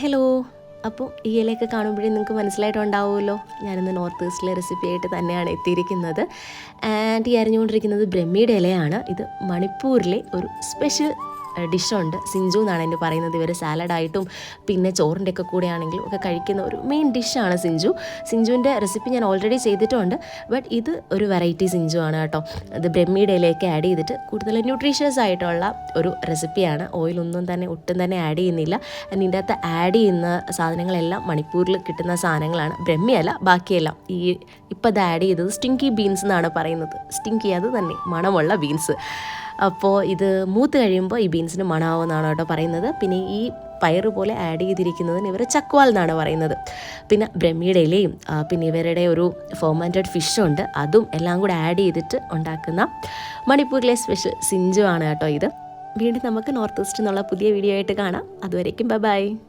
Hello. അപ്പോൾ ഈ ഇലയൊക്കെ കാണുമ്പോഴേ നിങ്ങൾക്ക് മനസ്സിലായിട്ടുണ്ടാവുമല്ലോ, ഞാനിന്ന് നോർത്ത് ഈസ്റ്റിലെ റെസിപ്പി ആയിട്ട് തന്നെയാണ് എത്തിയിരിക്കുന്നത്. ആൻഡ് ഈ അരിഞ്ഞുകൊണ്ടിരിക്കുന്നത് ബ്രഹ്മിയുടെ ഇലയാണ്. ഇത് മണിപ്പൂരിലെ ഒരു സ്പെഷ്യൽ ഡിഷുണ്ട്, സിഞ്ചു എന്നാണ് എൻ്റെ പറയുന്നത്. ഇവർ സാലഡായിട്ടും പിന്നെ ചോറിൻ്റെ ഒക്കെ കൂടെ ആണെങ്കിലും ഒക്കെ കഴിക്കുന്ന ഒരു മെയിൻ ഡിഷാണ് സിഞ്ചു. സിഞ്ചുവിൻ്റെ റെസിപ്പി ഞാൻ ഓൾറെഡി ചെയ്തിട്ടുണ്ട്, ബട്ട് ഇത് ഒരു വെറൈറ്റി സിഞ്ചു ആണ് കേട്ടോ. ഇത് ബ്രഹ്മിയുടെ ഇലയൊക്കെ ആഡ് ചെയ്തിട്ട് കൂടുതൽ ന്യൂട്രീഷ്യസ് ആയിട്ടുള്ള ഒരു റെസിപ്പിയാണ്. ഓയിലൊന്നും തന്നെ ഒട്ടും തന്നെ ആഡ് ചെയ്യുന്നില്ല. ഇതിൻ്റെ അകത്ത് ആഡ് ചെയ്യുന്ന സാധനങ്ങളെല്ലാം മണിപ്പൂരിൽ കിട്ടുന്ന സാധനങ്ങളാണ്. ബ്രഹ്മിയല്ല, ബാക്കിയെല്ലാം. ഇപ്പം അത് ആഡ് ചെയ്തത് സ്റ്റിങ്കി ബീൻസ് എന്നാണ് പറയുന്നത്. സ്റ്റിങ്കി അത് തന്നെ, മണമുള്ള ബീൻസ്. അപ്പോൾ ഇത് മൂത്ത് കഴിയുമ്പോൾ ഈ ബീൻസിന് മണമാവുമെന്നാണ് കേട്ടോ പറയുന്നത്. പിന്നെ ഈ പയറ് പോലെ ആഡ് ചെയ്തിരിക്കുന്നതിന് ഇവർ ചക്വാൽ എന്നാണ് പറയുന്നത്. പിന്നെ ബ്രഹ്മിയുടെ ഇലയും പിന്നെ ഇവരുടെ ഒരു ഫെർമെൻറ്റഡ് ഫിഷുണ്ട്, അതും എല്ലാം കൂടെ ആഡ് ചെയ്തിട്ട് ഉണ്ടാക്കുന്ന മണിപ്പൂരിലെ സ്പെഷ്യൽ സിഞ്ചു ആണ് കേട്ടോ ഇത്. വീണ്ടും നമുക്ക് നോർത്ത് ഈസ്റ്റ് എന്നുള്ള പുതിയ വീഡിയോ ആയിട്ട് കാണാം. അതുവരേക്കും ബൈ.